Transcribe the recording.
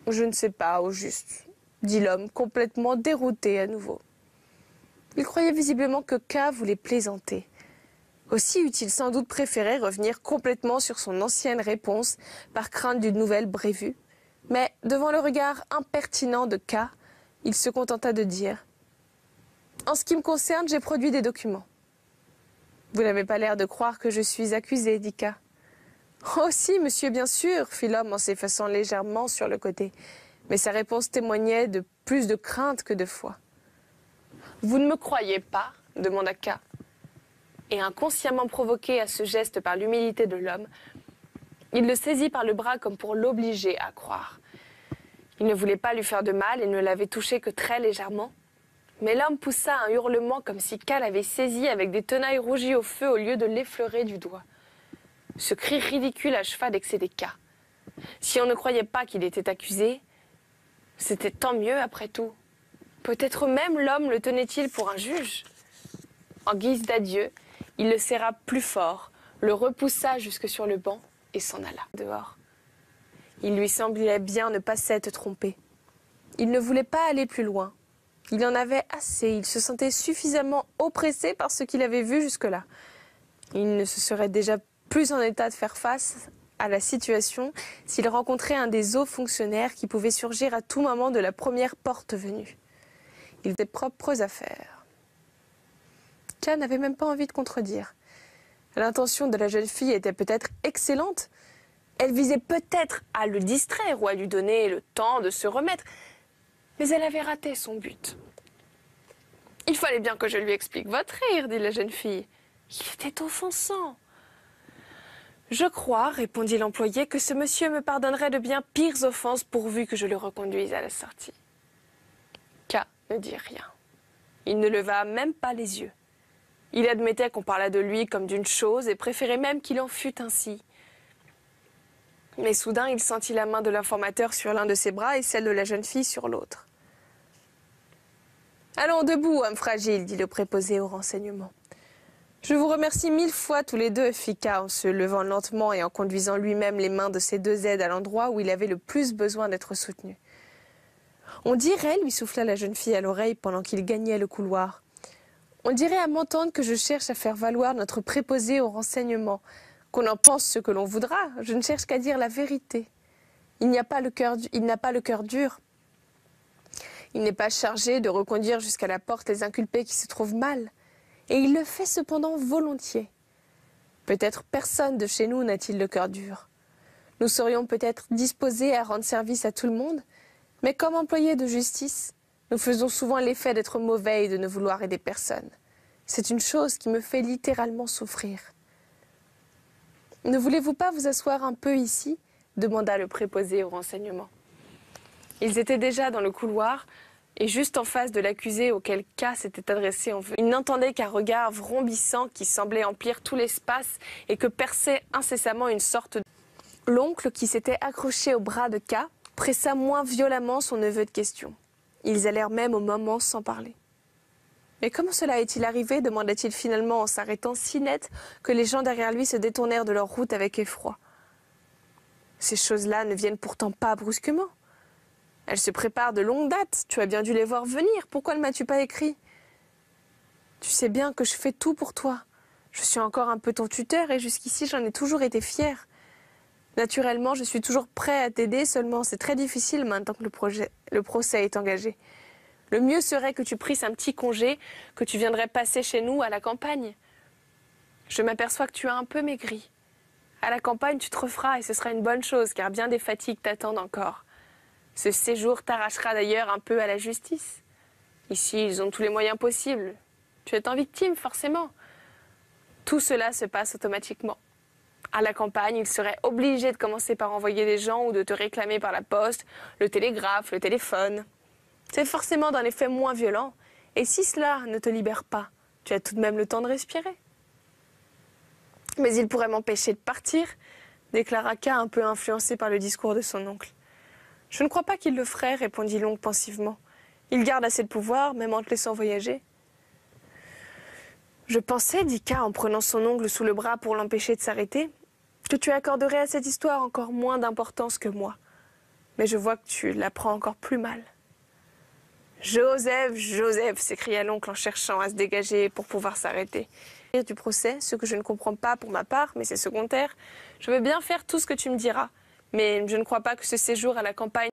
Je ne sais pas, au juste, dit l'homme, complètement dérouté à nouveau. Il croyait visiblement que K voulait plaisanter. Aussi eût-il sans doute préféré revenir complètement sur son ancienne réponse par crainte d'une nouvelle brévue. Mais devant le regard impertinent de K, il se contenta de dire « En ce qui me concerne, j'ai produit des documents. » « Vous n'avez pas l'air de croire que je suis accusé, dit K. « Oh si, monsieur, bien sûr, fit l'homme en s'effaçant légèrement sur le côté. Mais sa réponse témoignait de plus de crainte que de foi. « Vous ne me croyez pas ?» demanda K. Et inconsciemment provoqué à ce geste par l'humilité de l'homme, il le saisit par le bras comme pour l'obliger à croire. Il ne voulait pas lui faire de mal et ne l'avait touché que très légèrement. Mais l'homme poussa un hurlement comme si K l'avait saisi avec des tenailles rougies au feu au lieu de l'effleurer du doigt. Ce cri ridicule acheva d'excéder K. Si on ne croyait pas qu'il était accusé, c'était tant mieux après tout. Peut-être même l'homme le tenait-il pour un juge. En guise d'adieu, il le serra plus fort, le repoussa jusque sur le banc et s'en alla dehors. Il lui semblait bien ne pas s'être trompé. Il ne voulait pas aller plus loin. Il en avait assez, il se sentait suffisamment oppressé par ce qu'il avait vu jusque-là. Il ne se serait déjà plus en état de faire face à la situation s'il rencontrait un des hauts fonctionnaires qui pouvait surgir à tout moment de la première porte venue. Il avait ses propres affaires. K n'avait même pas envie de contredire. L'intention de la jeune fille était peut-être excellente. Elle visait peut-être à le distraire ou à lui donner le temps de se remettre. Mais elle avait raté son but. « Il fallait bien que je lui explique votre rire, dit la jeune fille. Il était offensant. »« Je crois, répondit l'employé, que ce monsieur me pardonnerait de bien pires offenses pourvu que je le reconduise à la sortie. » K ne dit rien. Il ne leva même pas les yeux. Il admettait qu'on parlât de lui comme d'une chose et préférait même qu'il en fût ainsi. Mais soudain, il sentit la main de l'informateur sur l'un de ses bras et celle de la jeune fille sur l'autre. « Allons, debout, homme fragile, dit le préposé au renseignement. Je vous remercie 1000 fois tous les deux, fit K en se levant lentement et en conduisant lui-même les mains de ses deux aides à l'endroit où il avait le plus besoin d'être soutenu. On dirait, lui souffla la jeune fille à l'oreille pendant qu'il gagnait le couloir. On dirait à m'entendre que je cherche à faire valoir notre préposé au renseignement. Qu'on en pense ce que l'on voudra, je ne cherche qu'à dire la vérité. Il n'a pas le cœur dur. Il n'est pas chargé de reconduire jusqu'à la porte les inculpés qui se trouvent mal. Et il le fait cependant volontiers. Peut-être personne de chez nous n'a-t-il le cœur dur. Nous serions peut-être disposés à rendre service à tout le monde, mais comme employés de justice, nous faisons souvent l'effet d'être mauvais et de ne vouloir aider personne. C'est une chose qui me fait littéralement souffrir. « Ne voulez-vous pas vous asseoir un peu ici ?» demanda le préposé au renseignement. Ils étaient déjà dans le couloir et juste en face de l'accusé auquel K s'était adressé en vue. Il n'entendait qu'un regard vrombissant qui semblait emplir tout l'espace et que perçait incessamment une sorte de... L'oncle qui s'était accroché au bras de K pressa moins violemment son neveu de question. Ils allèrent même au moment sans parler. Mais comment cela est-il arrivé demanda-t-il finalement en s'arrêtant si net que les gens derrière lui se détournèrent de leur route avec effroi. Ces choses-là ne viennent pourtant pas brusquement. Elles se préparent de longue date, tu as bien dû les voir venir, pourquoi ne m'as-tu pas écrit? Tu sais bien que je fais tout pour toi. Je suis encore un peu ton tuteur et jusqu'ici j'en ai toujours été fière. Naturellement, je suis toujours prêt à t'aider, seulement c'est très difficile maintenant que le procès est engagé. Le mieux serait que tu prisses un petit congé, que tu viendrais passer chez nous à la campagne. Je m'aperçois que tu as un peu maigri. À la campagne, tu te referas et ce sera une bonne chose, car bien des fatigues t'attendent encore. Ce séjour t'arrachera d'ailleurs un peu à la justice. Ici, ils ont tous les moyens possibles. Tu es en victime, forcément. Tout cela se passe automatiquement. À la campagne, ils seraient obligés de commencer par envoyer des gens ou de te réclamer par la poste, le télégraphe, le téléphone. C'est forcément d'un effet moins violent. Et si cela ne te libère pas, tu as tout de même le temps de respirer. Mais il pourrait m'empêcher de partir, déclara K un peu influencé par le discours de son oncle. Je ne crois pas qu'il le ferait, répondit l'oncle pensivement. Il garde assez de pouvoir, même en te laissant voyager. Je pensais, dit K en prenant son oncle sous le bras pour l'empêcher de s'arrêter, que tu accorderais à cette histoire encore moins d'importance que moi. Mais je vois que tu la prends encore plus mal. Joseph, Joseph, s'écria l'oncle en cherchant à se dégager pour pouvoir s'arrêter. Du procès, ce que je ne comprends pas pour ma part, mais c'est secondaire. Je veux bien faire tout ce que tu me diras, mais je ne crois pas que ce séjour à la campagne